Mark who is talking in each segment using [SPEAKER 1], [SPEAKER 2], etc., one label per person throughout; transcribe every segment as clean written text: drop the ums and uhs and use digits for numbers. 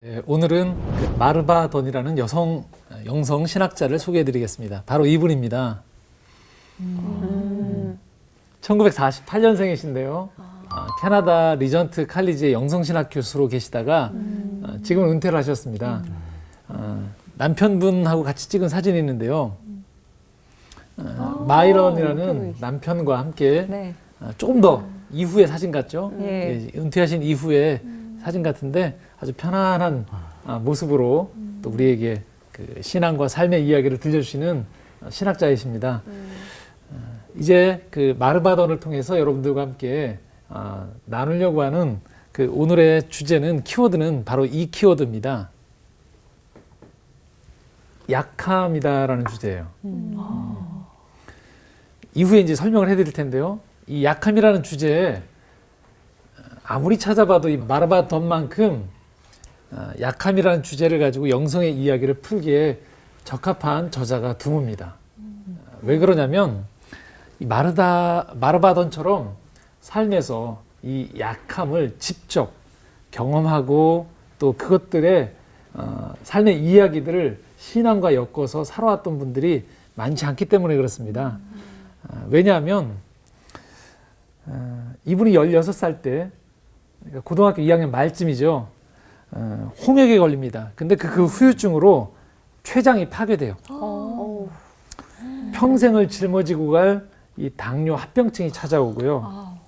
[SPEAKER 1] 네, 오늘은 그 마르바돈이라는 영성 신학자를 소개해드리겠습니다. 바로 이분입니다. 1948년생이신데요. 캐나다 리전트 칼리지의 영성신학 교수로 계시다가 지금은 은퇴를 하셨습니다. 남편분하고 같이 찍은 사진이 있는데요. 마이런이라는 남편과 함께
[SPEAKER 2] 네.
[SPEAKER 1] 조금 더 이후의 사진 같죠?
[SPEAKER 2] 예.
[SPEAKER 1] 은퇴하신 이후의 사진 같은데 아주 편안한 모습으로 또 우리에게 그 신앙과 삶의 이야기를 들려주시는 신학자이십니다. 이제 그 마르바돈을 통해서 여러분들과 함께 나누려고 하는 그 오늘의 주제는 키워드는 바로 이 키워드입니다. 약함이다라는 주제예요. 이후에 이제 설명을 해드릴 텐데요. 이 약함이라는 주제에 아무리 찾아봐도 이 마르바돈만큼 약함이라는 주제를 가지고 영성의 이야기를 풀기에 적합한 저자가 드뭅니다. 왜 그러냐면 이 마르바돈처럼 삶에서 이 약함을 직접 경험하고 또 그것들의 삶의 이야기들을 신앙과 엮어서 살아왔던 분들이 많지 않기 때문에 그렇습니다. 왜냐하면 이분이 16살 때 그러니까 고등학교 2학년 말쯤이죠. 홍역에 걸립니다. 근데 그 후유증으로 췌장이 파괴돼요. 평생을 짊어지고 갈 이 당뇨 합병증이 찾아오고요.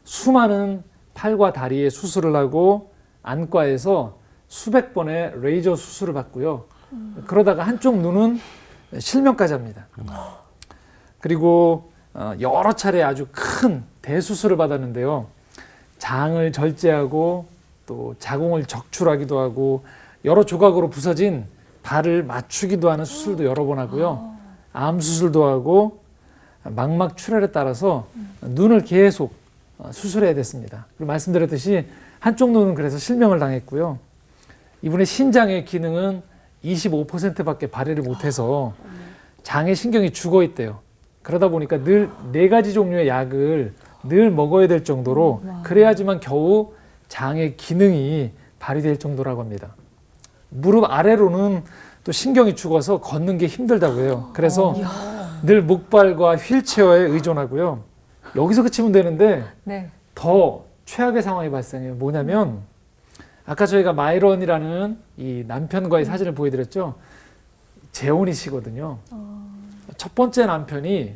[SPEAKER 1] 수많은 팔과 다리에 수술을 하고 안과에서 수백 번의 레이저 수술을 받고요. 그러다가 한쪽 눈은 실명까지 합니다. 그리고 여러 차례 아주 큰 대수술을 받았는데요. 장을 절제하고 또 자궁을 적출하기도 하고 여러 조각으로 부서진 발을 맞추기도 하는 수술도 여러 번 하고요. 암 수술도 하고 망막 출혈에 따라서 눈을 계속 수술해야 됐습니다. 그리고 말씀드렸듯이 한쪽 눈은 그래서 실명을 당했고요. 이분의 신장의 기능은 25%밖에 발휘를 못해서 장의 신경이 죽어 있대요. 그러다 보니까 늘 4가지 종류의 약을 늘 먹어야 될 정도로 그래야지만 겨우 장의 기능이 발휘될 정도라고 합니다. 무릎 아래로는 또 신경이 죽어서 걷는 게 힘들다고 해요. 그래서 늘 목발과 휠체어에 의존하고요. 여기서 그치면 되는데
[SPEAKER 2] 네.
[SPEAKER 1] 더 최악의 상황이 발생해요. 뭐냐면 아까 저희가 마이런이라는 이 남편과의 사진을 보여드렸죠. 재혼이시거든요. 첫 번째 남편이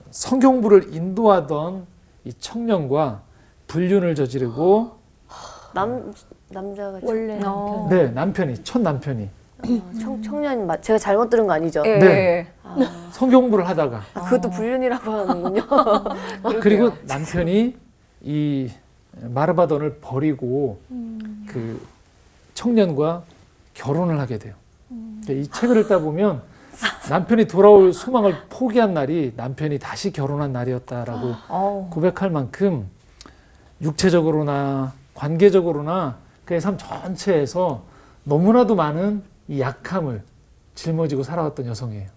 [SPEAKER 1] 성경부를 인도하던 이 청년과 불륜을 저지르고
[SPEAKER 3] 남자가
[SPEAKER 2] 원래 남편.
[SPEAKER 1] 네, 남편이 첫 남편이
[SPEAKER 3] 청년이 제가 잘못 들은 거 아니죠?
[SPEAKER 2] 예.
[SPEAKER 1] 네. 성경부를 하다가
[SPEAKER 3] 그것도 불륜이라고 하는군요.
[SPEAKER 1] 그리고 남편이 이 마르바돈을 버리고 그 청년과 결혼을 하게 돼요. 이 책을 읽다 보면 남편이 돌아올 소망을 포기한 날이 남편이 다시 결혼한 날이었다라고 고백할 만큼 육체적으로나 관계적으로나 그의 삶 전체에서 너무나도 많은 이 약함을 짊어지고 살아왔던 여성이에요.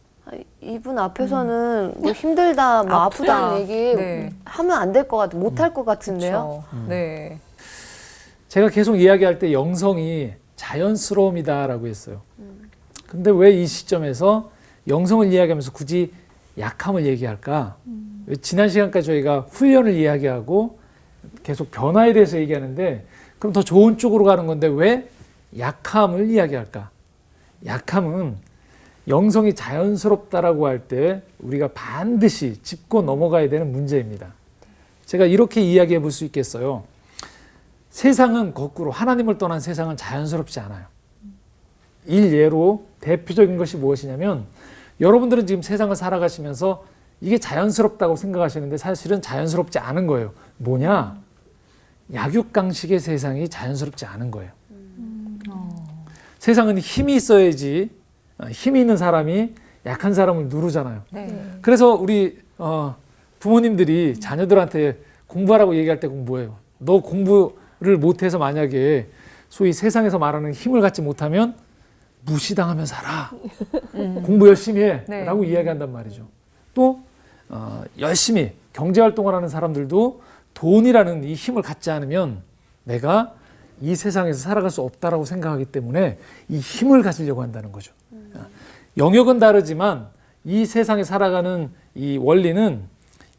[SPEAKER 3] 이분 앞에서는 뭐 힘들다, 뭐 아프다는 얘기
[SPEAKER 2] 네.
[SPEAKER 3] 하면 안 될 것 같아, 못 할 것 같은데요.
[SPEAKER 2] 그렇죠. 네.
[SPEAKER 1] 제가 계속 이야기할 때 영성이 자연스러움이다라고 했어요. 근데 왜 이 시점에서 영성을 이야기하면서 굳이 약함을 얘기할까? 지난 시간까지 저희가 훈련을 이야기하고 계속 변화에 대해서 얘기하는데 그럼 더 좋은 쪽으로 가는 건데 왜 약함을 이야기할까? 약함은 영성이 자연스럽다라고 할 때 우리가 반드시 짚고 넘어가야 되는 문제입니다. 제가 이렇게 이야기해 볼 수 있겠어요. 세상은 거꾸로 하나님을 떠난 세상은 자연스럽지 않아요. 일예로 대표적인 것이 무엇이냐면 여러분들은 지금 세상을 살아가시면서 이게 자연스럽다고 생각하시는데 사실은 자연스럽지 않은 거예요. 뭐냐? 약육강식의 세상이 자연스럽지 않은 거예요. 세상은 힘이 있어야지 힘이 있는 사람이 약한 사람을 누르잖아요.
[SPEAKER 2] 네.
[SPEAKER 1] 그래서 우리 부모님들이 자녀들한테 공부하라고 얘기할 때 뭐예요? 너 공부를 못해서 만약에 소위 세상에서 말하는 힘을 갖지 못하면 무시당하면 살아. 공부 열심히 해.
[SPEAKER 2] 네.
[SPEAKER 1] 라고 이야기한단 말이죠. 또 열심히 경제활동을 하는 사람들도 돈이라는 이 힘을 갖지 않으면 내가 이 세상에서 살아갈 수 없다라고 생각하기 때문에 이 힘을 가지려고 한다는 거죠. 영역은 다르지만 이 세상에 살아가는 이 원리는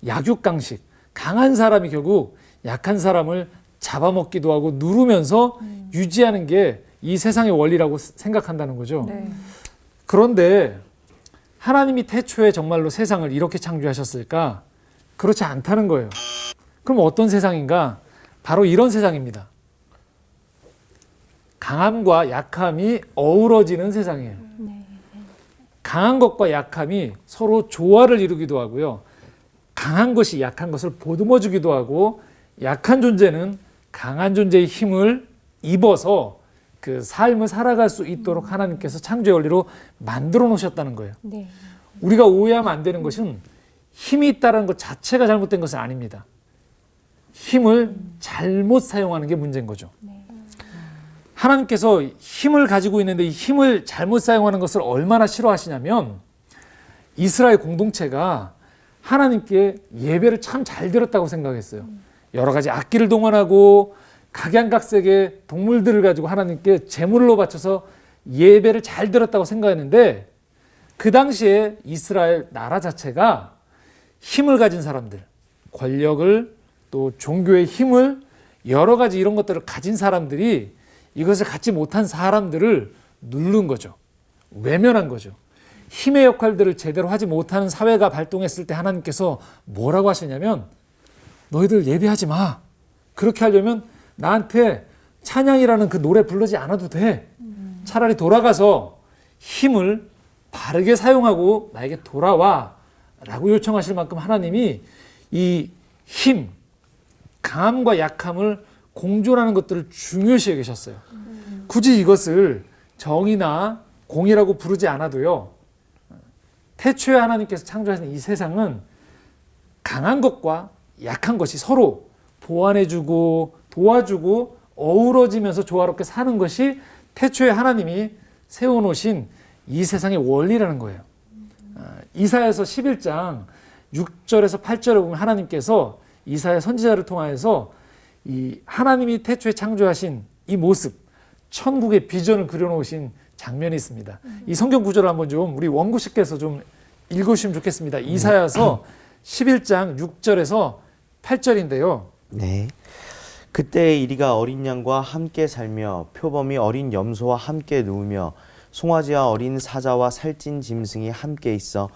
[SPEAKER 1] 약육강식, 강한 사람이 결국 약한 사람을 잡아먹기도 하고 누르면서 유지하는 게 이 세상의 원리라고 생각한다는 거죠.
[SPEAKER 2] 네.
[SPEAKER 1] 그런데 하나님이 태초에 정말로 세상을 이렇게 창조하셨을까? 그렇지 않다는 거예요. 그럼 어떤 세상인가? 바로 이런 세상입니다. 강함과 약함이 어우러지는 세상이에요. 강한 것과 약함이 서로 조화를 이루기도 하고요. 강한 것이 약한 것을 보듬어 주기도 하고, 약한 존재는 강한 존재의 힘을 입어서 그 삶을 살아갈 수 있도록 하나님께서 창조의 원리로 만들어 놓으셨다는 거예요.
[SPEAKER 2] 네.
[SPEAKER 1] 우리가 오해하면 안 되는 것은 힘이 있다는 것 자체가 잘못된 것은 아닙니다. 힘을 잘못 사용하는 게 문제인 거죠. 하나님께서 힘을 가지고 있는데 이 힘을 잘못 사용하는 것을 얼마나 싫어하시냐면, 이스라엘 공동체가 하나님께 예배를 참 잘 드렸다고 생각했어요. 여러 가지 악기를 동원하고 각양각색의 동물들을 가지고 하나님께 제물로 바쳐서 예배를 잘 드렸다고 생각했는데, 그 당시에 이스라엘 나라 자체가 힘을 가진 사람들, 권력을, 또 종교의 힘을, 여러 가지 이런 것들을 가진 사람들이 이것을 갖지 못한 사람들을 누른 거죠. 외면한 거죠. 힘의 역할들을 제대로 하지 못하는 사회가 발동했을 때 하나님께서 뭐라고 하시냐면, 너희들 예배하지 마. 그렇게 하려면 나한테 찬양이라는 그 노래 부르지 않아도 돼. 차라리 돌아가서 힘을 바르게 사용하고 나에게 돌아와 라고 요청하실 만큼 하나님이 이 힘, 강함과 약함을 공존하는 것들을 중요시 여기셨어요. 굳이 이것을 정의나 공이라고 부르지 않아도요, 태초에 하나님께서 창조하신 이 세상은 강한 것과 약한 것이 서로 보완해주고 도와주고 어우러지면서 조화롭게 사는 것이 태초에 하나님이 세워놓으신 이 세상의 원리라는 거예요. 이사야서 11장 6절에서 8절에 보면 하나님께서 이사야 선지자를 통하여서 이 하나님이 태초에 창조하신 이 모습, 천국의 비전을 그려놓으신 장면이 있습니다. 이 성경 구절을 한번 좀 우리 원구씨께서 좀 읽으시면 좋겠습니다. 이사야서 11장 6절에서 8절인데요.
[SPEAKER 4] 네. 그때 이리가 어린 양과 함께 살며 표범이 어린 염소와 함께 누우며 송아지와 어린 사자와 살찐 짐승이 함께 있어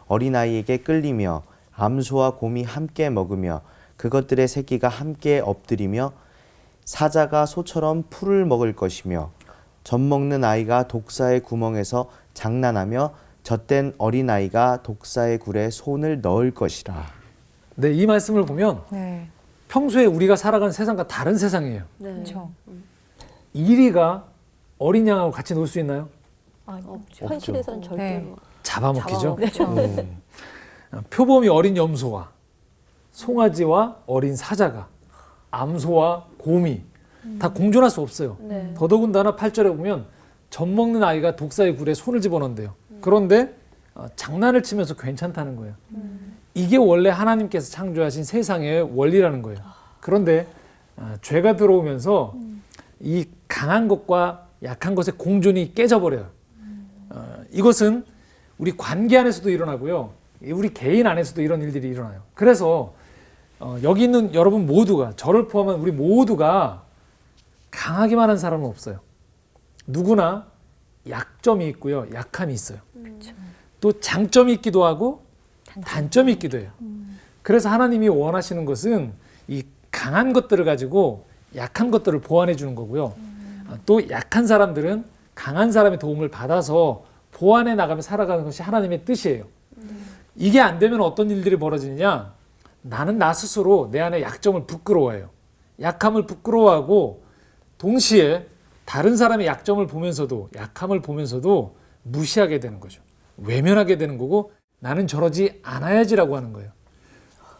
[SPEAKER 4] 어린아이에게 끌리며 암소와 곰이 함께 먹으며 그것들의 새끼가 함께 엎드리며 사자가 소처럼 풀을 먹을 것이며 젖 먹는 아이가 독사의 구멍에서 장난하며 젖된 어린아이가 독사의 굴에 손을 넣을 것이라.
[SPEAKER 1] 네, 이 말씀을 보면
[SPEAKER 2] 네.
[SPEAKER 1] 평소에 우리가 살아가는 세상과 다른 세상이에요.
[SPEAKER 3] 네.
[SPEAKER 2] 그렇죠.
[SPEAKER 1] 이리가 어린 양하고 같이 놀 수 있나요?
[SPEAKER 3] 없죠. 현실에선 절대로
[SPEAKER 2] 네.
[SPEAKER 1] 잡아먹히죠.
[SPEAKER 3] 잡아먹죠.
[SPEAKER 1] 표범이 어린 염소와 송아지와 어린 사자가, 암소와 곰이 다 공존할 수 없어요.
[SPEAKER 3] 네.
[SPEAKER 1] 더더군다나 8절에 보면 젖 먹는 아이가 독사의 굴에 손을 집어넣는데요. 그런데 장난을 치면서 괜찮다는 거예요. 이게 원래 하나님께서 창조하신 세상의 원리라는 거예요. 그런데 죄가 들어오면서 이 강한 것과 약한 것의 공존이 깨져버려요. 이것은 우리 관계 안에서도 일어나고요. 우리 개인 안에서도 이런 일들이 일어나요. 그래서 여기 있는 여러분 모두가, 저를 포함한 우리 모두가 강하기만 한 사람은 없어요. 누구나 약점이 있고요, 약함이 있어요. 또 장점이 있기도 하고 단점이 있기도 해요. 그래서 하나님이 원하시는 것은 이 강한 것들을 가지고 약한 것들을 보완해 주는 거고요. 또 약한 사람들은 강한 사람의 도움을 받아서 보완해 나가며 살아가는 것이 하나님의 뜻이에요. 이게 안 되면 어떤 일들이 벌어지느냐? 나는 나 스스로 내 안에 약점을 부끄러워해요. 약함을 부끄러워하고 동시에 다른 사람의 약점을 보면서도, 약함을 보면서도 무시하게 되는 거죠. 외면하게 되는 거고, 나는 저러지 않아야지라고 하는 거예요.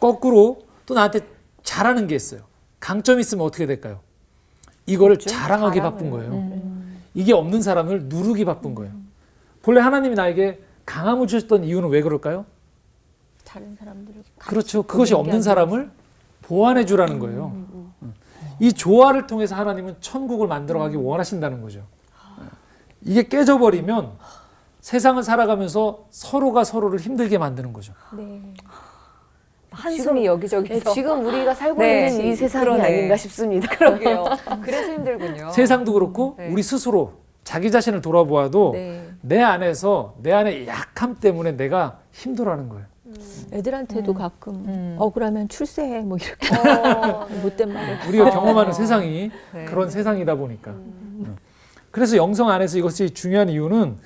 [SPEAKER 1] 거꾸로 또 나한테 잘하는 게 있어요. 강점이 있으면 어떻게 될까요? 이거를 자랑하기 바쁜 거예요. 이게 없는 사람을 누르기 바쁜 거예요. 본래 하나님이 나에게 강함을 주셨던 이유는 왜 그럴까요?
[SPEAKER 3] 다른 사람들을
[SPEAKER 1] 그렇죠. 그것이 없는 사람을 보완해 주라는 거예요. 이 조화를 통해서 하나님은 천국을 만들어가기 원하신다는 거죠. 이게 깨져버리면 세상을 살아가면서 서로가 서로를 힘들게 만드는 거죠.
[SPEAKER 2] 네. 한숨이 여기저기서.
[SPEAKER 3] 지금 우리가 살고
[SPEAKER 2] 네,
[SPEAKER 3] 있는 이 세상이
[SPEAKER 2] 그러네.
[SPEAKER 3] 아닌가 싶습니다.
[SPEAKER 2] 그러게요. 그래서 힘들군요.
[SPEAKER 1] 세상도 그렇고
[SPEAKER 2] 네.
[SPEAKER 1] 우리 스스로 자기 자신을 돌아보아도
[SPEAKER 2] 네.
[SPEAKER 1] 내 안에서 내 안의 약함 때문에 내가 힘들어하는 거예요.
[SPEAKER 5] 애들한테도 가끔 억울하면 출세해 뭐 이렇게 못된 말을
[SPEAKER 1] 우리가 경험하는 세상이
[SPEAKER 2] 네.
[SPEAKER 1] 그런 세상이다 보니까. 그래서 영성 안에서 이것이 중요한 이유는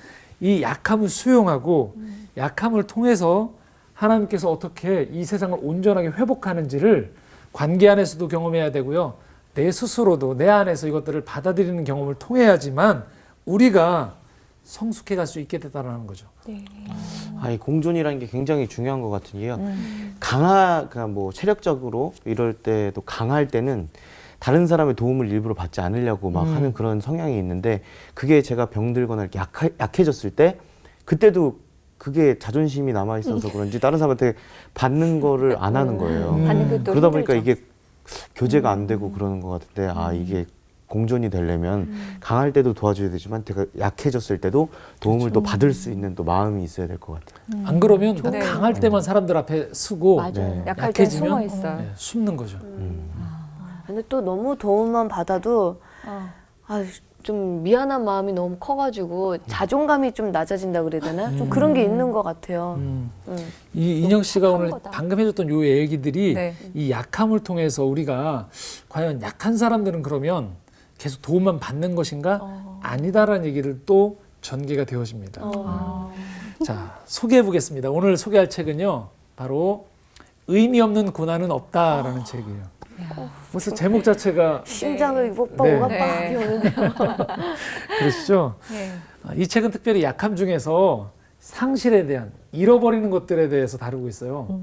[SPEAKER 1] 이 약함을 수용하고 약함을 통해서 하나님께서 어떻게 이 세상을 온전하게 회복하는지를 관계 안에서도 경험해야 되고요. 내 스스로도 내 안에서 이것들을 받아들이는 경험을 통해야지만 우리가 성숙해 갈 수 있게 됐다는 거죠.
[SPEAKER 4] 이 공존이라는 게 굉장히 중요한 것 같은 게요. 그러니까 뭐 체력적으로 이럴 때도 강할 때는 다른 사람의 도움을 일부러 받지 않으려고 막 하는 그런 성향이 있는데 그게 제가 병들거나 이렇게 약해졌을 때 그때도 그게 자존심이 남아 있어서 그런지 다른 사람한테 받는 거를 안 하는 거예요.
[SPEAKER 5] 받는 것도
[SPEAKER 4] 그러다 보니까
[SPEAKER 5] 힘들죠.
[SPEAKER 4] 이게 교제가 안 되고 그러는 것 같은데 이게 공존이 되려면 강할 때도 도와줘야 되지만 제가 약해졌을 때도 도움을 또 받을 수 있는 또 마음이 있어야 될 것 같아요.
[SPEAKER 1] 안 그러면
[SPEAKER 2] 네.
[SPEAKER 1] 강할 때만 사람들 앞에 서고
[SPEAKER 5] 맞아요.
[SPEAKER 4] 네.
[SPEAKER 2] 약할 때
[SPEAKER 1] 약해지면
[SPEAKER 2] 숨어 있어요.
[SPEAKER 1] 네, 숨는 거죠.
[SPEAKER 3] 근데 또 너무 도움만 받아도 좀 미안한 마음이 너무 커가지고 자존감이 좀 낮아진다 그래야 되나? 좀 그런 게 있는 것 같아요.
[SPEAKER 1] 이 인영 씨가 오늘
[SPEAKER 5] 거다.
[SPEAKER 1] 방금 해줬던 요 얘기들이
[SPEAKER 2] 네.
[SPEAKER 1] 이 약함을 통해서 우리가 과연 약한 사람들은 그러면 계속 도움만 받는 것인가? 아니다라는 얘기를 또 전개가 되어집니다. 자, 소개해 보겠습니다. 오늘 소개할 책은요, 바로 의미 없는 고난은 없다라는 책이에요. 벌써 제목 자체가
[SPEAKER 3] 심장을
[SPEAKER 1] 네.
[SPEAKER 3] 오가
[SPEAKER 2] 네.
[SPEAKER 3] 빡 오는데요.
[SPEAKER 1] 그러시죠?
[SPEAKER 2] 네.
[SPEAKER 1] 이 책은 특별히 약함 중에서 상실에 대한 잃어버리는 것들에 대해서 다루고 있어요.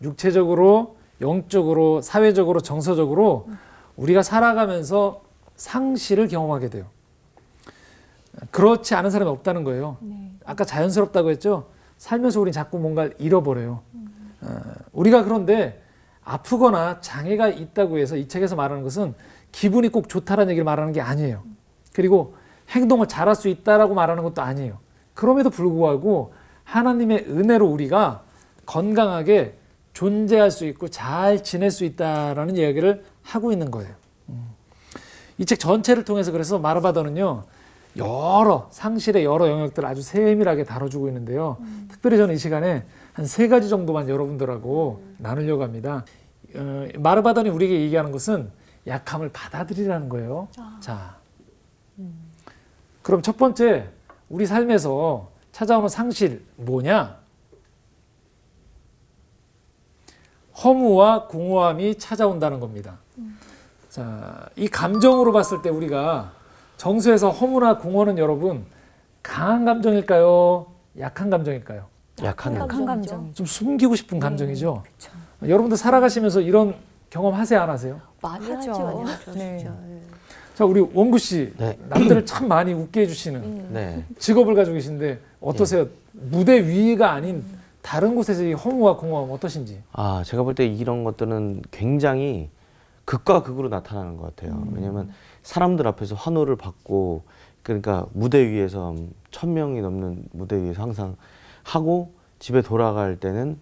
[SPEAKER 1] 육체적으로, 영적으로, 사회적으로, 정서적으로 우리가 살아가면서 상실을 경험하게 돼요. 그렇지 않은 사람이 없다는 거예요. 아까 자연스럽다고 했죠? 살면서 우린 자꾸 뭔가를 잃어버려요. 우리가 그런데 아프거나 장애가 있다고 해서 이 책에서 말하는 것은 기분이 꼭 좋다라는 얘기를 말하는 게 아니에요. 그리고 행동을 잘할 수 있다라고 말하는 것도 아니에요. 그럼에도 불구하고 하나님의 은혜로 우리가 건강하게 존재할 수 있고 잘 지낼 수 있다라는 이야기를 하고 있는 거예요. 이 책 전체를 통해서 그래서 마르바더는요, 여러 상실의 여러 영역들을 아주 세밀하게 다뤄주고 있는데요. 특별히 저는 이 시간에 한 3가지 정도만 여러분들하고 나누려고 합니다. 마르바더니 우리에게 얘기하는 것은 약함을 받아들이라는 거예요. 자, 그럼 첫 번째, 우리 삶에서 찾아오는 상실 뭐냐? 허무와 공허함이 찾아온다는 겁니다. 자, 이 감정으로 봤을 때 우리가 정서에서 허무나 공허는 여러분 강한 감정일까요? 약한 감정일까요?
[SPEAKER 4] 약한 거.
[SPEAKER 2] 한 감정.
[SPEAKER 1] 좀 숨기고 싶은 감정이죠. 여러분들 살아가시면서 이런 경험 하세요, 안 하세요?
[SPEAKER 3] 많이
[SPEAKER 2] 하죠.
[SPEAKER 3] 하죠. 많이 하죠.
[SPEAKER 2] 네.
[SPEAKER 3] 진짜.
[SPEAKER 1] 자, 우리 원구 씨,
[SPEAKER 4] 네.
[SPEAKER 1] 남들을 참 많이 웃게 해주시는
[SPEAKER 4] 네.
[SPEAKER 1] 직업을 가지고 계신데 어떠세요? 무대 위가 아닌 다른 곳에서 이 허무와 공허함 어떠신지?
[SPEAKER 4] 제가 볼 때 이런 것들은 굉장히 극과 극으로 나타나는 것 같아요. 왜냐하면 사람들 앞에서 환호를 받고 그러니까 무대 위에서 1000명이 넘는 무대 위에서 항상 하고 집에 돌아갈 때는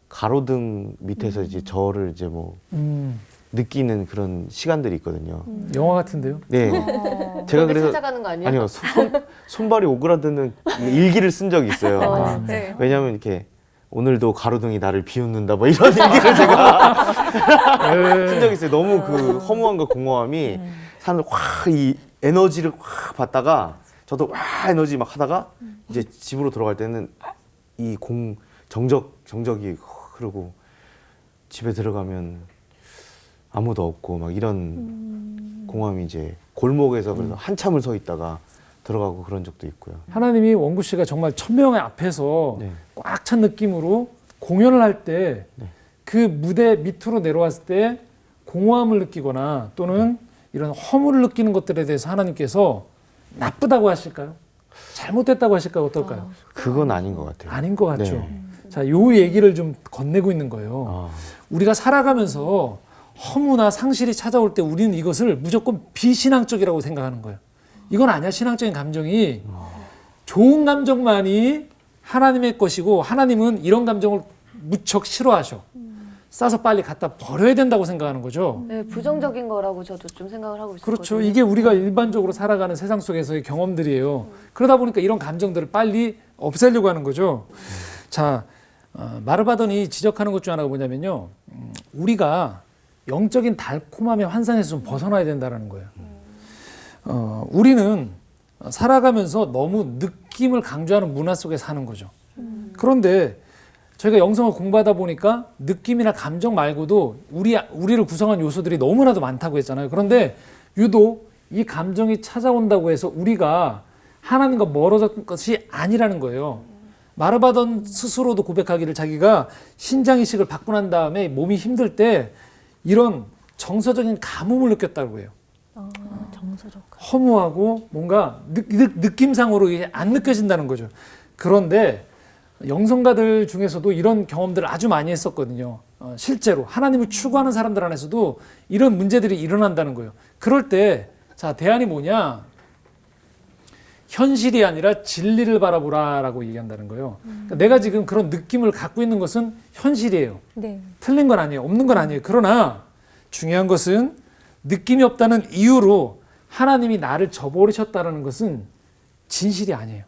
[SPEAKER 4] 가로등 밑에서 이제 저를 이제 뭐 느끼는 그런 시간들이 있거든요.
[SPEAKER 1] 영화 같은데요?
[SPEAKER 4] 네, 제가
[SPEAKER 3] 그런데
[SPEAKER 4] 그래서
[SPEAKER 3] 찾아가는 거 아니에요?
[SPEAKER 4] 아니요 손발이 오그라드는 일기를 쓴 적이 있어요.
[SPEAKER 2] 네.
[SPEAKER 4] 왜냐하면 이렇게 오늘도 가로등이 나를 비웃는다 뭐 이런 얘기를 제가 쓴 적이 있어요. 너무 그 허무함과 공허함이 사람들 확 이 에너지를 확 받다가 저도 와 에너지 막 하다가 이제 집으로 돌아갈 때는 이 정적이 흐르고 집에 들어가면 아무도 없고 막 이런 공허함이 이제 골목에서 그래서 한참을 서 있다가 들어가고 그런 적도 있고요.
[SPEAKER 1] 하나님이 원구 씨가 정말 1000명의 앞에서
[SPEAKER 4] 네.
[SPEAKER 1] 꽉 찬 느낌으로 공연을 할 때 그
[SPEAKER 4] 네.
[SPEAKER 1] 무대 밑으로 내려왔을 때 공허함을 느끼거나 또는 이런 허물을 느끼는 것들에 대해서 하나님께서 나쁘다고 하실까요? 잘못됐다고 하실까요? 어떨까요?
[SPEAKER 4] 그건 아닌 것 같아요.
[SPEAKER 1] 아닌 것 같죠.
[SPEAKER 4] 네.
[SPEAKER 1] 자, 요 얘기를 좀 건네고 있는 거예요. 우리가 살아가면서 허무나 상실이 찾아올 때 우리는 이것을 무조건 비신앙적이라고 생각하는 거예요. 이건 아니야. 신앙적인 감정이 좋은 감정만이 하나님의 것이고 하나님은 이런 감정을 무척 싫어하셔. 싸서 빨리 갖다 버려야 된다고 생각하는 거죠.
[SPEAKER 3] 네, 부정적인 거라고 저도 좀 생각을 하고 있었거든요.
[SPEAKER 1] 그렇죠. 이게 우리가 일반적으로 살아가는 세상 속에서의 경험들이에요. 그러다 보니까 이런 감정들을 빨리 없애려고 하는 거죠. 자, 마르바돈이 지적하는 것 중 하나가 뭐냐면요. 우리가 영적인 달콤함의 환상에서 좀 벗어나야 된다는 거예요. 우리는 살아가면서 너무 느낌을 강조하는 문화 속에 사는 거죠. 그런데 저희가 영성을 공부하다 보니까 느낌이나 감정 말고도 우리를 구성한 요소들이 너무나도 많다고 했잖아요. 그런데 유독 이 감정이 찾아온다고 해서 우리가 하나님과 멀어졌던 것이 아니라는 거예요. 마르바돈 스스로도 고백하기를 자기가 신장 이식을 받고 난 다음에 몸이 힘들 때 이런 정서적인 가뭄을 느꼈다고 해요.
[SPEAKER 5] 정서적.
[SPEAKER 1] 허무하고 뭔가 느낌상으로 이게 안 느껴진다는 거죠. 그런데 영성가들 중에서도 이런 경험들을 아주 많이 했었거든요. 실제로 하나님을 추구하는 사람들 안에서도 이런 문제들이 일어난다는 거예요. 그럴 때 자, 대안이 뭐냐? 현실이 아니라 진리를 바라보라라고 얘기한다는 거예요. 그러니까 내가 지금 그런 느낌을 갖고 있는 것은 현실이에요.
[SPEAKER 5] 네.
[SPEAKER 1] 틀린 건 아니에요. 없는 건 아니에요. 그러나 중요한 것은 느낌이 없다는 이유로 하나님이 나를 저버리셨다는 것은 진실이 아니에요.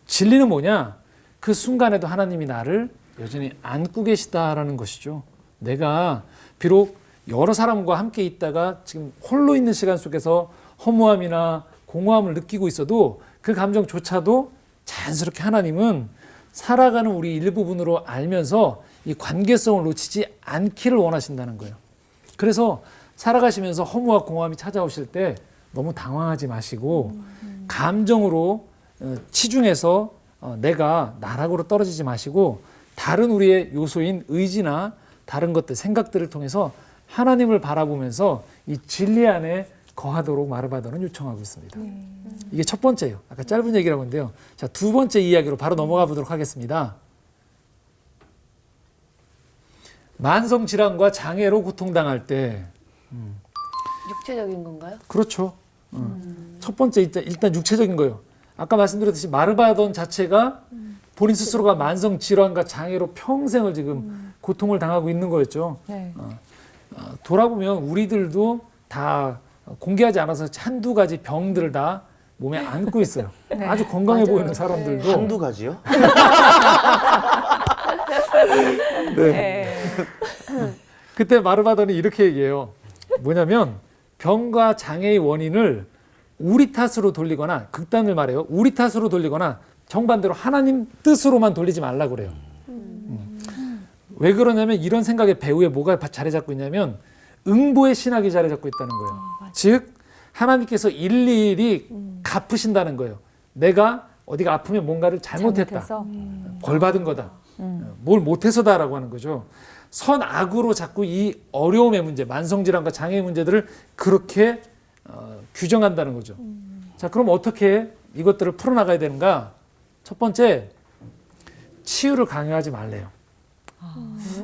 [SPEAKER 1] 진리는 뭐냐? 그 순간에도 하나님이 나를 여전히 안고 계시다라는 것이죠. 내가 비록 여러 사람과 함께 있다가 지금 홀로 있는 시간 속에서 허무함이나 공허함을 느끼고 있어도 그 감정조차도 자연스럽게 하나님은 살아가는 우리 일부분으로 알면서 이 관계성을 놓치지 않기를 원하신다는 거예요. 그래서 살아가시면서 허무와 공허함이 찾아오실 때 너무 당황하지 마시고 감정으로 치중해서 내가 나락으로 떨어지지 마시고 다른 우리의 요소인 의지나 다른 것들, 생각들을 통해서 하나님을 바라보면서 이 진리 안에 거하도록 마르바돈은 요청하고 있습니다. 이게 첫 번째예요. 아까 짧은 얘기라고 했는데요. 자, 두 번째 이야기로 바로 넘어가 보도록 하겠습니다. 만성 질환과 장애로 고통당할 때
[SPEAKER 3] 육체적인 건가요?
[SPEAKER 1] 그렇죠. 첫 번째 일단 육체적인 거예요. 아까 말씀드렸듯이 마르바돈 자체가 본인 스스로가 만성 질환과 장애로 평생을 지금 고통을 당하고 있는 거였죠.
[SPEAKER 5] 네.
[SPEAKER 1] 돌아보면 우리들도 다 공개하지 않아서 한두 가지 병들을 다 몸에 안고 있어요.
[SPEAKER 5] 네.
[SPEAKER 1] 아주 건강해
[SPEAKER 3] 맞아요.
[SPEAKER 1] 보이는 사람들도.
[SPEAKER 4] 한두 가지요?
[SPEAKER 1] 네. 그때 마르바돈이 이렇게 얘기해요. 뭐냐면 병과 장애의 원인을 우리 탓으로 돌리거나 극단을 말해요. 우리 탓으로 돌리거나 정반대로 하나님 뜻으로만 돌리지 말라고 그래요. 왜 그러냐면 이런 생각의 배후에 뭐가 자리 잡고 있냐면 응보의 신학이 자리 잡고 있다는 거예요. 즉 하나님께서 일일이 갚으신다는 거예요. 내가 어디가 아프면 뭔가를 잘못했다.
[SPEAKER 5] 잘못해서.
[SPEAKER 1] 벌 받은 거다. 뭘 못해서다라고 하는 거죠. 선악으로 자꾸 이 어려움의 문제, 만성질환과 장애의 문제들을 그렇게 규정한다는 거죠. 자, 그럼 어떻게 이것들을 풀어나가야 되는가? 첫 번째, 치유를 강요하지 말래요.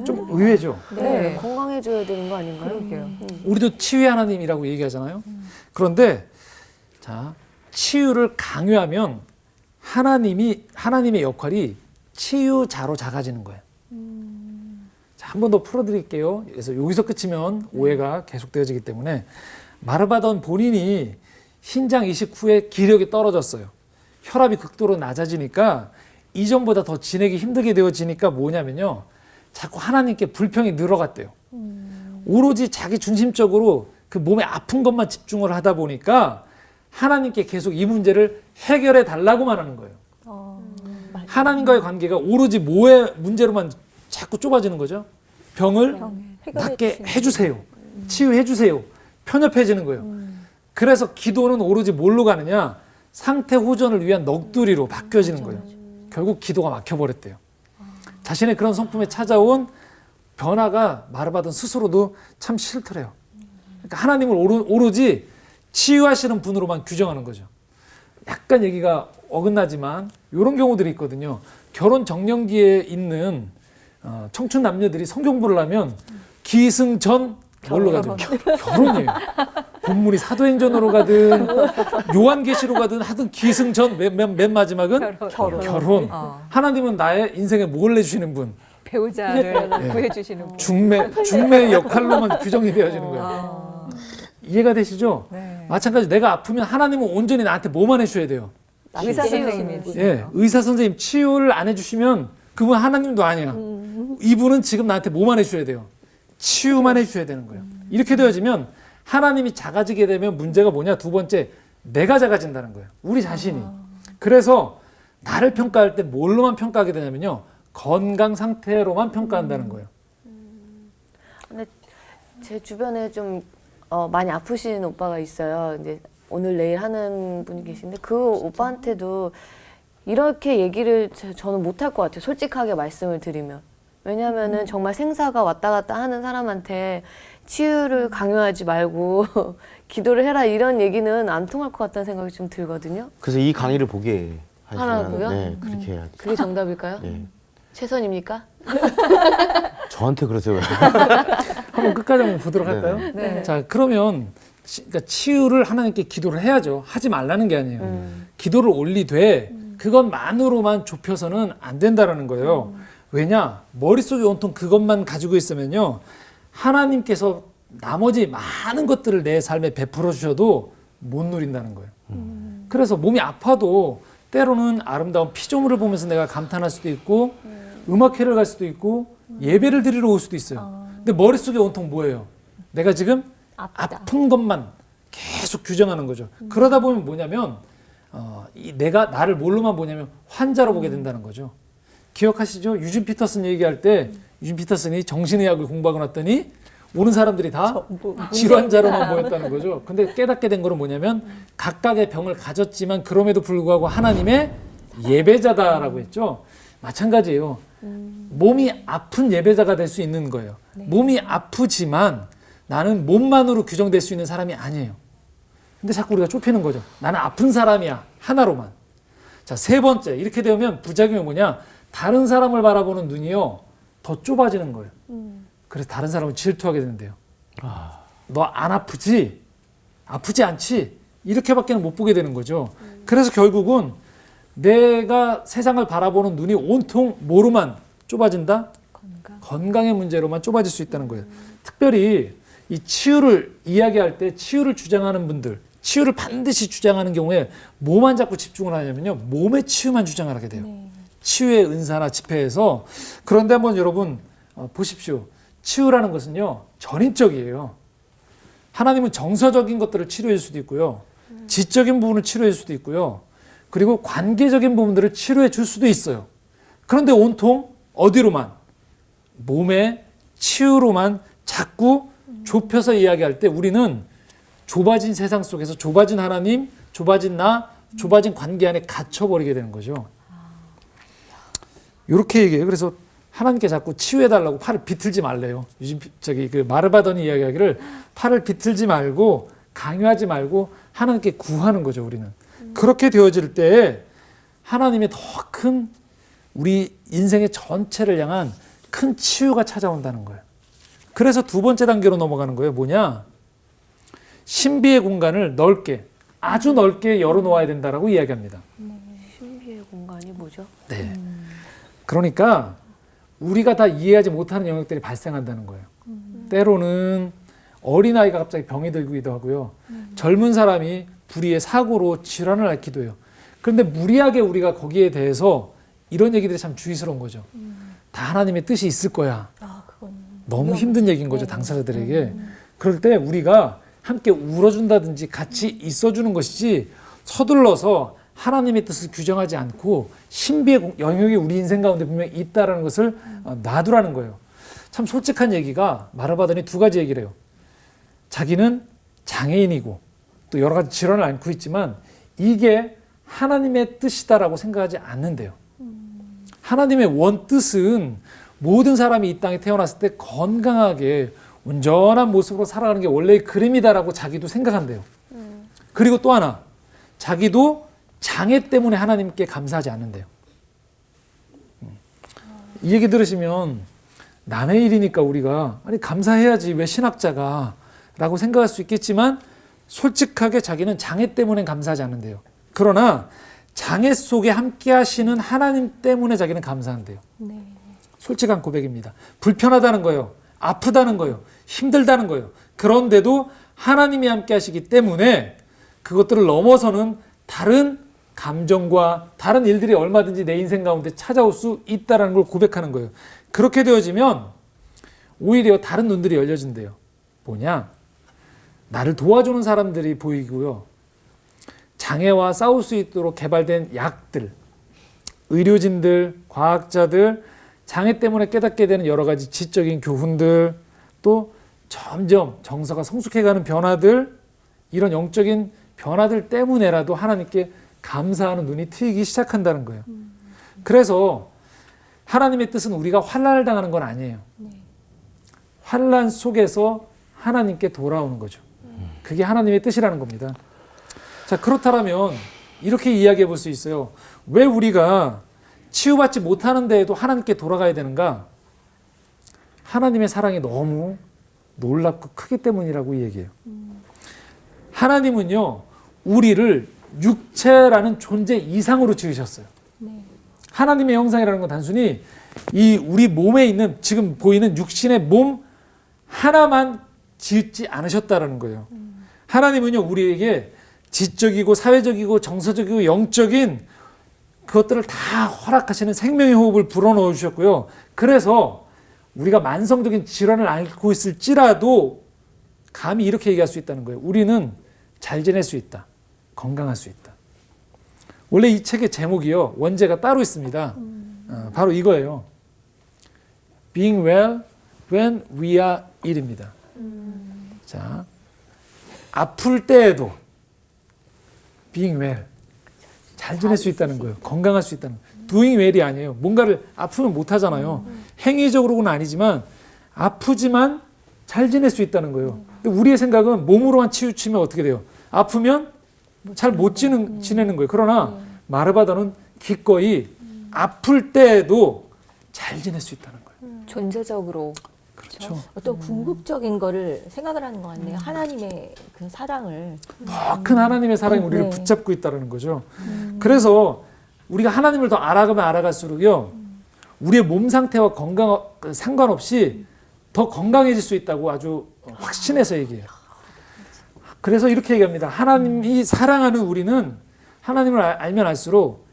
[SPEAKER 1] 좀 의외죠.
[SPEAKER 3] 네. 건강해져야 되는 거 아닌가요?
[SPEAKER 2] 그러게요.
[SPEAKER 1] 우리도 치유의 하나님이라고 얘기하잖아요. 그런데 자, 치유를 강요하면 하나님의 역할이 치유자로 작아지는 거예요. 자, 한 번 더 풀어드릴게요. 그래서 여기서 끝이면 오해가 계속되어지기 때문에 마르바돈 본인이 신장 이식 후에 기력이 떨어졌어요. 혈압이 극도로 낮아지니까 이전보다 더 지내기 힘들게 되어지니까 뭐냐면요. 자꾸 하나님께 불평이 늘어갔대요. 오로지 자기 중심적으로 그 몸에 아픈 것만 집중을 하다 보니까 하나님께 계속 이 문제를 해결해 달라고만 하는 거예요. 하나님과의 관계가 오로지 뭐의 문제로만 자꾸 좁아지는 거죠. 병을 낫게 해주세요. 치유해주세요. 편협해지는 거예요. 그래서 기도는 오로지 뭘로 가느냐? 상태 호전을 위한 넋두리로 바뀌어지는 거예요. 결국 기도가 막혀버렸대요. 자신의 그런 성품에 찾아온 변화가 마르바돈 스스로도 참 싫더래요. 그러니까 하나님을 오로지 치유하시는 분으로만 규정하는 거죠. 약간 얘기가 어긋나지만 이런 경우들이 있거든요. 결혼 정년기에 있는 청춘 남녀들이 성경부를 하면 기승전 뭘로 가죠? 결혼이에요. 본문이 사도행전으로 가든 요한계시로 가든 하든 기승전 맨 마지막은 결혼. 하나님은 나의 인생에 뭘 내주시는 분?
[SPEAKER 2] 배우자를
[SPEAKER 1] 네.
[SPEAKER 2] 구해주시는 분.
[SPEAKER 1] 중매의 역할로만 규정이 되어지는 거예요. 이해가 되시죠?
[SPEAKER 2] 네.
[SPEAKER 1] 마찬가지 내가 아프면 하나님은 온전히 나한테 뭐만 해줘야 돼요?
[SPEAKER 2] 의사 선생님이
[SPEAKER 1] 예, 의사 선생님 치유를 안 해주시면 그분 하나님도 아니야. 이분은 지금 나한테 뭐만 해줘야 돼요? 치유만 해줘야 되는 거예요. 이렇게 되어지면 하나님이 작아지게 되면 문제가 뭐냐? 두 번째, 내가 작아진다는 거예요. 우리 자신이. 그래서 나를 평가할 때 뭘로만 평가하게 되냐면요. 건강 상태로만 평가한다는 거예요.
[SPEAKER 3] 근데 제 주변에 좀 많이 아프신 오빠가 있어요. 이제 오늘 내일 하는 분이 계신데 그 오빠한테도 이렇게 얘기를 저는 못할 것 같아요. 솔직하게 말씀을 드리면. 왜냐면은 정말 생사가 왔다 갔다 하는 사람한테 치유를 강요하지 말고 기도를 해라 이런 얘기는 안 통할 것 같다는 생각이 좀 들거든요.
[SPEAKER 4] 그래서 이 강의를 보게
[SPEAKER 3] 하라고요?
[SPEAKER 4] 네, 그렇게 해야 돼.
[SPEAKER 3] 그게 정답일까요?
[SPEAKER 4] 네.
[SPEAKER 3] 최선입니까?
[SPEAKER 4] 저한테 그러세요.
[SPEAKER 1] 한번 끝까지 한번 보도록
[SPEAKER 4] 네.
[SPEAKER 1] 할까요?
[SPEAKER 2] 네.
[SPEAKER 1] 자, 그러면 그러니까 치유를 하나님께 기도를 해야죠. 하지 말라는 게 아니에요. 기도를 올리되 그것만으로만 좁혀서는 안 된다라는 거예요. 왜냐? 머릿속에 온통 그것만 가지고 있으면요. 하나님께서 나머지 많은 것들을 내 삶에 베풀어 주셔도 못 누린다는 거예요. 그래서 몸이 아파도 때로는 아름다운 피조물을 보면서 내가 감탄할 수도 있고 음악회를 갈 수도 있고 예배를 드리러 올 수도 있어요. 근데 머릿속에 온통 뭐예요? 내가 지금
[SPEAKER 5] 아프다.
[SPEAKER 1] 아픈 것만 계속 규정하는 거죠. 그러다 보면 뭐냐면 내가 나를 뭘로만 보냐면 환자로 보게 된다는 거죠. 기억하시죠? 유진 피터슨 얘기할 때 유진 피터슨이 정신의학을 공부하고 났더니 오는 사람들이 다 질환자로만 보였다는 거죠. 근데 깨닫게 된 거는 뭐냐면 각각의 병을 가졌지만 그럼에도 불구하고 하나님의 예배자다라고 했죠. 마찬가지예요. 몸이 아픈 예배자가 될 수 있는 거예요. 몸이 아프지만 나는 몸만으로 규정될 수 있는 사람이 아니에요. 근데 자꾸 우리가 좁히는 거죠. 나는 아픈 사람이야. 하나로만. 자, 세 번째. 이렇게 되면 부작용이 뭐냐? 다른 사람을 바라보는 눈이요. 더 좁아지는 거예요. 그래서 다른 사람을 질투하게 되는데요. 너 안 아프지? 아프지 않지? 이렇게밖에는 못 보게 되는 거죠. 그래서 결국은 내가 세상을 바라보는 눈이 온통 뭐로만 좁아진다? 건강의 문제로만 좁아질 수 있다는 거예요. 특별히 이 치유를 이야기할 때 치유를 주장하는 분들, 치유를 반드시 주장하는 경우에 뭐만 자꾸 집중을 하냐면요. 몸의 치유만 주장을 하게 돼요. 치유의 은사나 집회에서. 그런데 한번 여러분 보십시오. 치유라는 것은요. 전인적이에요. 하나님은 정서적인 것들을 치료해 줄 수도 있고요. 지적인 부분을 치료해 줄 수도 있고요. 그리고 관계적인 부분들을 치료해 줄 수도 있어요. 그런데 온통 어디로만? 몸의 치유로만 자꾸 좁혀서 이야기할 때 우리는 좁아진 세상 속에서 좁아진 하나님, 좁아진 나, 좁아진 관계 안에 갇혀버리게 되는 거죠. 이렇게 얘기해요. 그래서 하나님께 자꾸 치유해달라고 팔을 비틀지 말래요. 요즘 그 마르바더니 이야기하기를 팔을 비틀지 말고 강요하지 말고 하나님께 구하는 거죠. 우리는. 그렇게 되어질 때 하나님의 더 큰 우리 인생의 전체를 향한 큰 치유가 찾아온다는 거예요. 그래서 두 번째 단계로 넘어가는 거예요. 뭐냐? 신비의 공간을 넓게, 아주 넓게 열어놓아야 된다라고 이야기합니다.
[SPEAKER 3] 신비의 공간이 뭐죠?
[SPEAKER 1] 네. 그러니까 우리가 다 이해하지 못하는 영역들이 발생한다는 거예요. 때로는 어린아이가 갑자기 병이 들기도 하고요. 젊은 사람이 불의의 사고로 질환을 앓기도 해요. 그런데 무리하게 우리가 거기에 대해서 이런 얘기들이 참 주의스러운 거죠. 다 하나님의 뜻이 있을 거야. 너무 힘든 얘기인 거죠, 당사자들에게. 그럴 때 우리가 함께 울어준다든지 같이 있어주는 것이지 서둘러서 하나님의 뜻을 규정하지 않고 신비의 영역이 우리 인생 가운데 분명히 있다는 것을 놔두라는 거예요. 참 솔직한 얘기가 마르바더니 두 가지 얘기를 해요. 자기는 장애인이고 또 여러 가지 질환을 앓고 있지만 이게 하나님의 뜻이다라고 생각하지 않는데요. 하나님의 원뜻은 모든 사람이 이 땅에 태어났을 때 건강하게 온전한 모습으로 살아가는 게 원래의 그림이다라고 자기도 생각한대요. 그리고 또 하나, 자기도 장애 때문에 하나님께 감사하지 않는데요. 이 얘기 들으시면 남의 일이니까 우리가 아니 감사해야지 왜 신학자가 라고 생각할 수 있겠지만 솔직하게 자기는 장애 때문에 감사하지 않는데요. 그러나 장애 속에 함께 하시는 하나님 때문에 자기는 감사한대요.
[SPEAKER 5] 네.
[SPEAKER 1] 솔직한 고백입니다. 불편하다는 거예요. 아프다는 거예요. 힘들다는 거예요. 그런데도 하나님이 함께 하시기 때문에 그것들을 넘어서는 다른 감정과 다른 일들이 얼마든지 내 인생 가운데 찾아올 수 있다는 걸 고백하는 거예요. 그렇게 되어지면 오히려 다른 눈들이 열려진대요. 뭐냐? 나를 도와주는 사람들이 보이고요. 장애와 싸울 수 있도록 개발된 약들, 의료진들, 과학자들, 장애 때문에 깨닫게 되는 여러 가지 지적인 교훈들, 또 점점 정서가 성숙해가는 변화들, 이런 영적인 변화들 때문에라도 하나님께 감사하는 눈이 트이기 시작한다는 거예요. 그래서 하나님의 뜻은 우리가 환난을 당하는 건 아니에요. 환난 속에서 하나님께 돌아오는 거죠. 그게 하나님의 뜻이라는 겁니다. 자, 그렇다면 이렇게 이야기해 볼 수 있어요. 왜 우리가 치유받지 못하는 데에도 하나님께 돌아가야 되는가? 하나님의 사랑이 너무 놀랍고 크기 때문이라고 얘기해요. 하나님은요, 우리를 육체라는 존재 이상으로 지으셨어요.
[SPEAKER 5] 네.
[SPEAKER 1] 하나님의 형상이라는 건 단순히 이 우리 몸에 있는 지금 보이는 육신의 몸 하나만 지었지 않으셨다라는 거예요. 하나님은요, 우리에게 지적이고 사회적이고 정서적이고 영적인 그것들을 다 허락하시는 생명의 호흡을 불어넣어 주셨고요. 그래서 우리가 만성적인 질환을 앓고 있을지라도 감히 이렇게 얘기할 수 있다는 거예요. 우리는 잘 지낼 수 있다. 건강할 수 있다. 원래 이 책의 제목이요, 원제가 따로 있습니다. 바로 이거예요. Being well when we are ill입니다. 자, 아플 때에도 being well, 잘 지낼 수 있다는 거예요. 건강할 수 있다는 거예요. doing well이 아니에요. 뭔가를 아프면 못 하잖아요. 행위적으로는 아니지만 아프지만 잘 지낼 수 있다는 거예요. 근데 우리의 생각은 몸으로만 치우치면 어떻게 돼요? 아프면 잘 못 지내는 거예요. 그러나 마르바다는 기꺼이 아플 때에도 잘 지낼 수 있다는 거예요.
[SPEAKER 2] 존재적으로
[SPEAKER 1] 그렇죠.
[SPEAKER 5] 어떤 궁극적인 거를 생각을 하는 것 같네요. 하나님의 그 사랑을.
[SPEAKER 1] 더 큰 하나님의 사랑이 우리를
[SPEAKER 5] 네.
[SPEAKER 1] 붙잡고 있다는 거죠. 그래서 우리가 하나님을 더 알아가면 알아갈수록요, 우리의 몸 상태와 건강 상관없이 더 건강해질 수 있다고 아주 확신해서 얘기해요. 그래서 이렇게 얘기합니다. 하나님이 사랑하는 우리는 하나님을 알면 알수록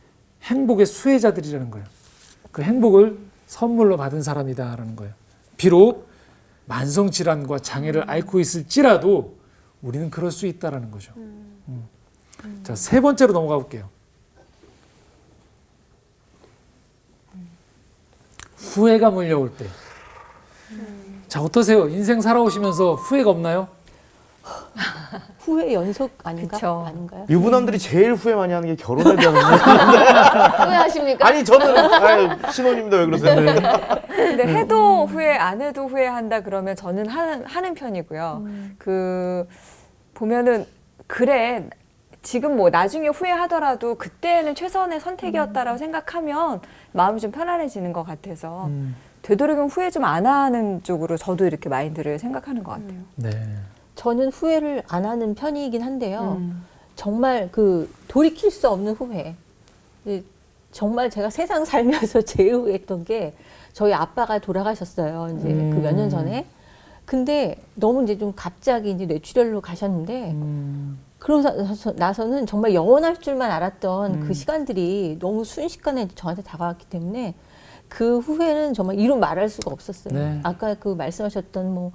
[SPEAKER 1] 행복의 수혜자들이라는 거예요. 그 행복을 선물로 받은 사람이다라는 거예요. 비록 만성질환과 장애를 앓고 있을지라도 우리는 그럴 수 있다라는 거죠. 자, 세 번째로 넘어가 볼게요. 후회가 몰려올 때. 자, 어떠세요? 인생 살아오시면서 후회가 없나요?
[SPEAKER 5] 후회 연속 아닌가?
[SPEAKER 2] 그쵸.
[SPEAKER 5] 아닌가요?
[SPEAKER 4] 유부남들이 제일 후회 많이 하는 게 결혼에 대한
[SPEAKER 3] 후회하십니까?
[SPEAKER 4] 아니 저는 신혼입니다. 왜 그러세요?
[SPEAKER 2] 근데 해도 후회, 안 해도 후회한다 그러면 저는 하는 편이고요. 그 보면은 그래 지금 뭐 나중에 후회하더라도 그때는 최선의 선택이었다라고 생각하면 마음이 좀 편안해지는 것 같아서 되도록이면 후회 좀 안 하는 쪽으로 저도 이렇게 마인드를 생각하는 것 같아요.
[SPEAKER 1] 네.
[SPEAKER 5] 저는 후회를 안 하는 편이긴 한데요. 정말 그 돌이킬 수 없는 후회. 정말 제가 세상 살면서 제일 후회했던 게 저희 아빠가 돌아가셨어요. 이제 그 몇 년 전에. 근데 너무 이제 좀 갑자기 이제 뇌출혈로 가셨는데 그러고 나서는 정말 영원할 줄만 알았던 그 시간들이 너무 순식간에 저한테 다가왔기 때문에 그 후회는 정말 이루 말할 수가 없었어요.
[SPEAKER 1] 네.
[SPEAKER 5] 아까 그 말씀하셨던 뭐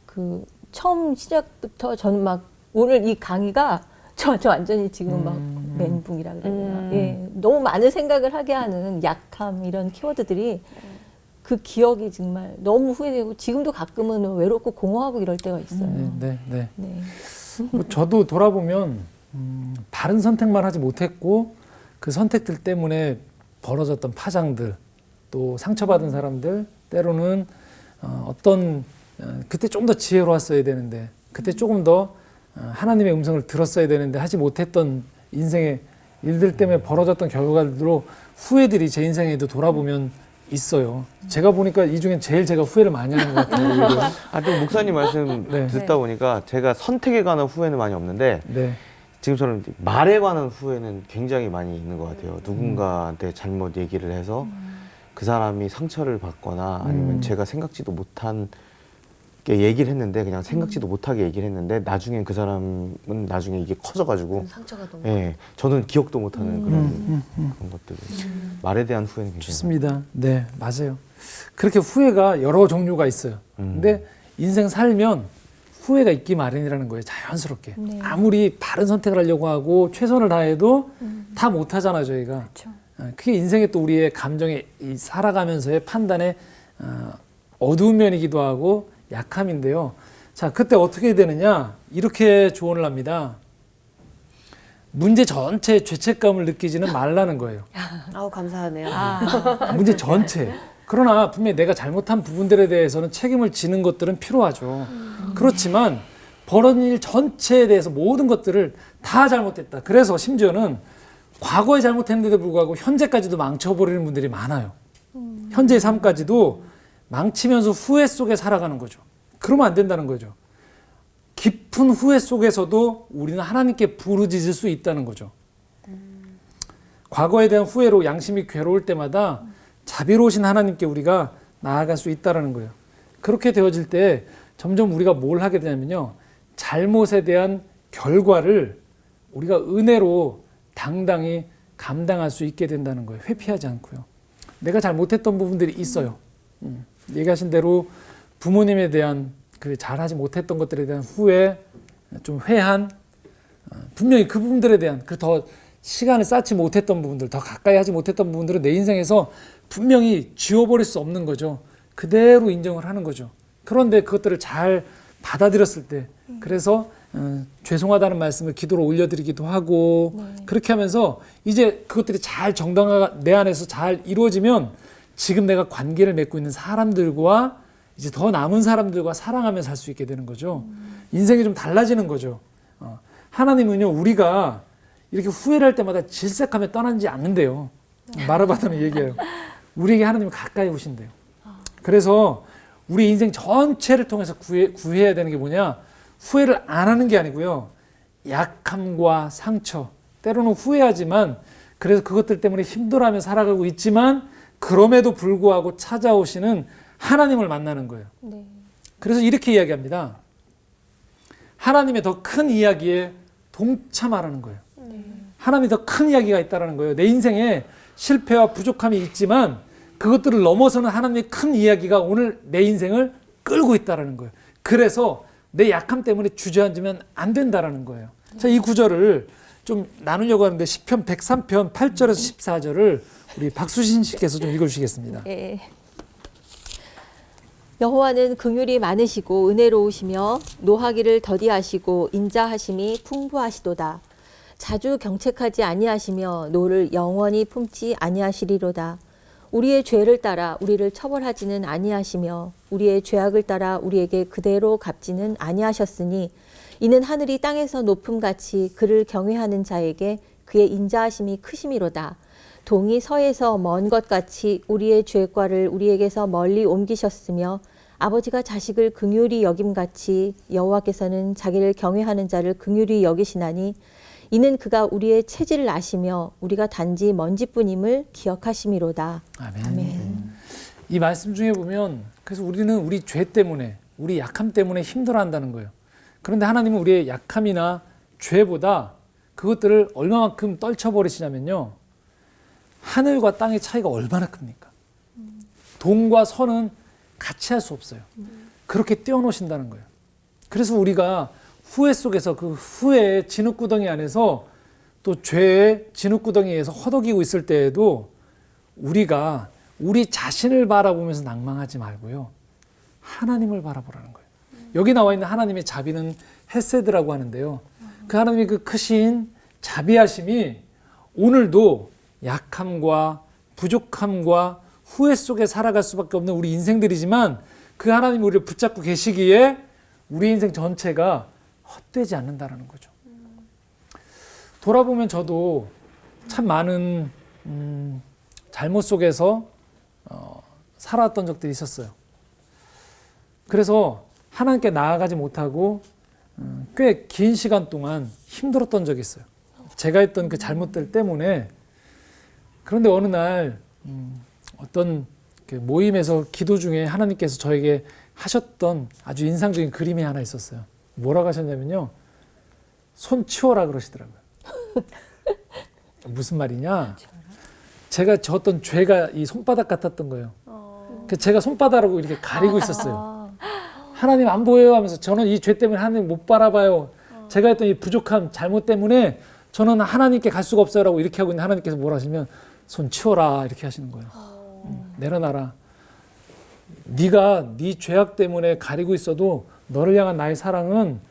[SPEAKER 5] 그 처음 시작부터 저는 막 오늘 이 강의가 저 완전히 지금 막 멘붕이라 그래야 되나. 예, 너무 많은 생각을 하게 하는 약함 이런 키워드들이 그 기억이 정말 너무 후회되고 지금도 가끔은 외롭고 공허하고 이럴 때가 있어요.
[SPEAKER 1] 네, 네.
[SPEAKER 5] 네.
[SPEAKER 1] 뭐 저도 돌아보면 바른 선택만 하지 못했고 그 선택들 때문에 벌어졌던 파장들, 또 상처받은 사람들, 때로는 그때 좀 더 지혜로웠어야 되는데, 그때 조금 더 하나님의 음성을 들었어야 되는데 하지 못했던 인생의 일들 때문에 벌어졌던 결과들로 후회들이 제 인생에도 돌아보면 있어요. 제가 보니까 이 중엔 제일 제가 후회를 많이 하는 것 같아요. 오히려.
[SPEAKER 4] 또 목사님 말씀
[SPEAKER 1] 네.
[SPEAKER 4] 듣다 보니까 제가 선택에 관한 후회는 많이 없는데
[SPEAKER 1] 네.
[SPEAKER 4] 지금처럼 말에 관한 후회는 굉장히 많이 있는 것 같아요. 누군가한테 잘못 얘기를 해서 그 사람이 상처를 받거나 아니면 제가 생각지도 못한 게 얘기를 했는데 그냥 생각지도 못하게 얘기를 했는데 나중엔 그 사람은 나중에 이게 커져가지고
[SPEAKER 3] 상처가 너무
[SPEAKER 4] 예, 저는 기억도 못하는 그런 것들 말에 대한 후회는 굉장히
[SPEAKER 1] 좋습니다. 네, 맞아요. 그렇게 후회가 여러 종류가 있어요. 근데 인생 살면 후회가 있기 마련이라는 거예요. 자연스럽게.
[SPEAKER 5] 네.
[SPEAKER 1] 아무리 바른 선택을 하려고 하고 최선을 다해도 다 못하잖아요, 저희가.
[SPEAKER 2] 그렇죠.
[SPEAKER 1] 그게 인생의 또 우리의 감정의 이 살아가면서의 판단의 어두운 면이기도 하고 약함인데요. 자, 그때 어떻게 되느냐? 이렇게 조언을 합니다. 문제 전체에 죄책감을 느끼지는 말라는 거예요.
[SPEAKER 3] 아우 감사하네요.
[SPEAKER 1] 문제 전체. 그러나 분명히 내가 잘못한 부분들에 대해서는 책임을 지는 것들은 필요하죠. 그렇지만 벌어진 일 전체에 대해서 모든 것들을 다 잘못했다. 그래서 심지어는 과거에 잘못했는데도 불구하고 현재까지도 망쳐버리는 분들이 많아요. 현재의 삶까지도 망치면서 후회 속에 살아가는 거죠. 그러면 안 된다는 거죠. 깊은 후회 속에서도 우리는 하나님께 부르짖을 수 있다는 거죠. 과거에 대한 후회로 양심이 괴로울 때마다 자비로우신 하나님께 우리가 나아갈 수 있다는 거예요. 그렇게 되어질 때 점점 우리가 뭘 하게 되냐면요. 잘못에 대한 결과를 우리가 은혜로 당당히 감당할 수 있게 된다는 거예요. 회피하지 않고요. 내가 잘못했던 부분들이 있어요. 얘기하신 대로 부모님에 대한 그 잘하지 못했던 것들에 대한 후회, 좀 회한, 분명히 그 부분들에 대한 그 더 시간을 쌓지 못했던 부분들, 더 가까이 하지 못했던 부분들은 내 인생에서 분명히 지워버릴 수 없는 거죠. 그대로 인정을 하는 거죠. 그런데 그것들을 잘 받아들였을 때, 그래서 죄송하다는 말씀을 기도로 올려드리기도 하고, 그렇게 하면서 이제 그것들이 잘 정당화가 내 안에서 잘 이루어지면 지금 내가 관계를 맺고 있는 사람들과 이제 더 남은 사람들과 사랑하며 살 수 있게 되는 거죠. 인생이 좀 달라지는 거죠. 하나님은요, 우리가 이렇게 후회를 할 때마다 질색하며 떠나지 않는데요. 마르바다는 얘기해요. 우리에게 하나님이 가까이 오신대요. 그래서 우리 인생 전체를 통해서 구해야 되는 게 뭐냐? 후회를 안 하는 게 아니고요. 약함과 상처, 때로는 후회하지만 그래서 그것들 때문에 힘들어하며 살아가고 있지만 그럼에도 불구하고 찾아오시는 하나님을 만나는 거예요.
[SPEAKER 5] 네.
[SPEAKER 1] 그래서 이렇게 이야기합니다. 하나님의 더 큰 이야기에 동참하라는 거예요. 하나님이 더 큰 이야기가 있다는 거예요. 내 인생에 실패와 부족함이 있지만 그것들을 넘어서는 하나님의 큰 이야기가 오늘 내 인생을 끌고 있다는 거예요. 그래서 내 약함 때문에 주저앉으면 안 된다는 거예요. 자, 이 구절을 좀 나누려고 하는데 시편 103편 8절에서 14절을 우리 박수신 씨께서 좀 읽어주시겠습니다.
[SPEAKER 5] 예. 여호와는 긍휼이 많으시고 은혜로우시며 노하기를 더디하시고 인자하심이 풍부하시도다. 자주 경책하지 아니하시며 노를 영원히 품지 아니하시리로다. 우리의 죄를 따라 우리를 처벌하지는 아니하시며 우리의 죄악을 따라 우리에게 그대로 갚지는 아니하셨으니 이는 하늘이 땅에서 높음같이 그를 경외하는 자에게 그의 인자하심이 크심이로다. 동이 서에서 먼 것 같이 우리의 죄과를 우리에게서 멀리 옮기셨으며 아버지가 자식을 긍휼히 여김같이 여호와께서는 자기를 경외하는 자를 긍휼히 여기시나니 이는 그가 우리의 체질을 아시며 우리가 단지 먼지뿐임을 기억하심이로다.
[SPEAKER 1] 아멘.
[SPEAKER 5] 아멘.
[SPEAKER 1] 이 말씀 중에 보면 그래서 우리는 우리 죄 때문에 우리 약함 때문에 힘들어한다는 거예요. 그런데 하나님은 우리의 약함이나 죄보다 그것들을 얼마만큼 떨쳐버리시냐면요. 하늘과 땅의 차이가 얼마나 큽니까? 동과 서는 같이 할 수 없어요. 그렇게 떼어놓으신다는 거예요. 그래서 우리가 후회 속에서 그 후회의 진흙구덩이 안에서 또 죄의 진흙구덩이에서 허덕이고 있을 때에도 우리가 우리 자신을 바라보면서 낭망하지 말고요. 하나님을 바라보라는 거예요. 여기 나와 있는 하나님의 자비는 헤세드라고 하는데요. 그 하나님의 그 크신 자비하심이 오늘도 약함과 부족함과 후회 속에 살아갈 수밖에 없는 우리 인생들이지만 그 하나님이 우리를 붙잡고 계시기에 우리 인생 전체가 헛되지 않는다는 거죠. 돌아보면 저도 참 많은 잘못 속에서 살아왔던 적들이 있었어요. 그래서 하나님께 나아가지 못하고 꽤 긴 시간 동안 힘들었던 적이 있어요. 제가 했던 그 잘못들 때문에. 그런데 어느 날 어떤 그 모임에서 기도 중에 하나님께서 저에게 하셨던 아주 인상적인 그림이 하나 있었어요. 뭐라고 하셨냐면요. 손 치워라 그러시더라고요. 무슨 말이냐? 제가 졌던 죄가 이 손바닥 같았던 거예요. 그래서 제가 손바닥으로 이렇게 가리고 있었어요. 하나님 안 보여요 하면서 저는 이 죄 때문에 하나님 못 바라봐요. 제가 했던 이 부족함, 잘못 때문에 저는 하나님께 갈 수가 없어요 라고 이렇게 하고 있는데 하나님께서 뭐라 하시면 손 치워라 이렇게 하시는 거예요. 내려놔라. 네가 네 죄악 때문에 가리고 있어도 너를 향한 나의 사랑은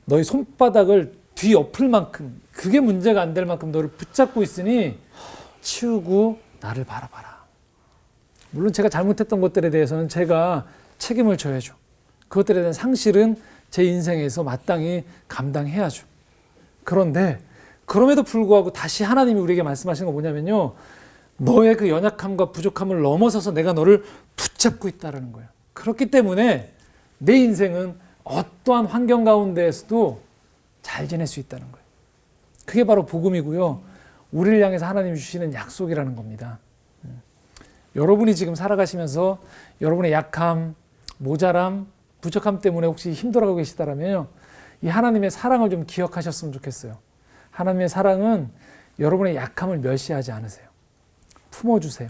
[SPEAKER 1] 너의 손바닥을 뒤엎을 만큼, 그게 문제가 안 될 만큼 너를 붙잡고 있으니 치우고 나를 바라봐라. 물론 제가 잘못했던 것들에 대해서는 제가 책임을 져야죠. 그것들에 대한 상실은 제 인생에서 마땅히 감당해야죠. 그런데 그럼에도 불구하고 다시 하나님이 우리에게 말씀하시는 건 뭐냐면요. 너의 그 연약함과 부족함을 넘어서서 내가 너를 붙잡고 있다는 거예요. 그렇기 때문에 내 인생은 어떠한 환경 가운데에서도 잘 지낼 수 있다는 거예요. 그게 바로 복음이고요. 우리를 향해서 하나님이 주시는 약속이라는 겁니다. 여러분이 지금 살아가시면서 여러분의 약함, 모자람, 부족함 때문에 혹시 힘들어하고 계시다라면요. 이 하나님의 사랑을 좀 기억하셨으면 좋겠어요. 하나님의 사랑은 여러분의 약함을 멸시하지 않으세요. 품어주세요.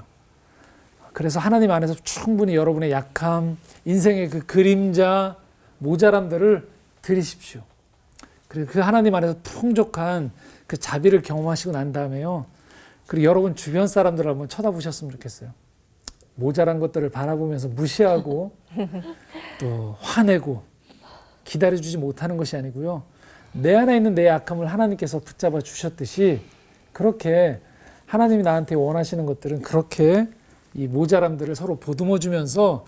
[SPEAKER 1] 그래서 하나님 안에서 충분히 여러분의 약함, 인생의 그 그림자, 모자람들을 들이십시오. 그리고 그 하나님 안에서 풍족한 그 자비를 경험하시고 난 다음에요. 그리고 여러분 주변 사람들을 한번 쳐다보셨으면 좋겠어요. 모자란 것들을 바라보면서 무시하고 또 화내고 기다려주지 못하는 것이 아니고요. 내 안에 있는 내 약함을 하나님께서 붙잡아 주셨듯이 그렇게 하나님이 나한테 원하시는 것들은 그렇게 이 모자람들을 서로 보듬어 주면서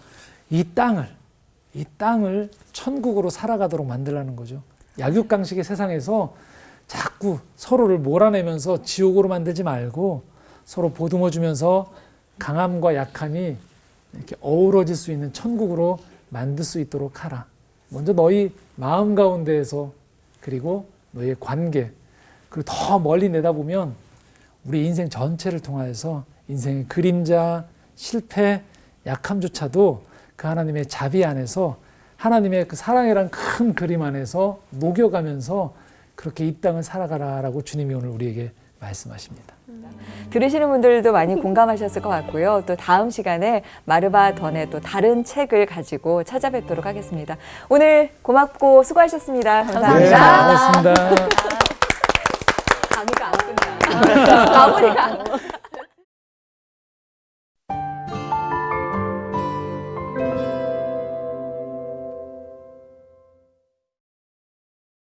[SPEAKER 1] 이 땅을 천국으로 살아가도록 만들라는 거죠. 약육강식의 세상에서 자꾸 서로를 몰아내면서 지옥으로 만들지 말고 서로 보듬어 주면서 강함과 약함이 이렇게 어우러질 수 있는 천국으로 만들 수 있도록 하라. 먼저 너희 마음 가운데에서 그리고 너희의 관계 그리고 더 멀리 내다보면 우리 인생 전체를 통하여서 인생의 그림자, 실패, 약함조차도 그 하나님의 자비 안에서 하나님의 그 사랑이란 큰 그림 안에서 녹여가면서 그렇게 이 땅을 살아가라라고 주님이 오늘 우리에게 말씀하십니다.
[SPEAKER 2] 들으시는 분들도 많이 공감하셨을 것 같고요. 또 다음 시간에 마르바 던의 또 다른 책을 가지고 찾아뵙도록 하겠습니다. 오늘 고맙고 수고하셨습니다. 감사합니다.
[SPEAKER 1] 네, 고맙습니다.
[SPEAKER 2] 강의가 안 끝나. 마무리가.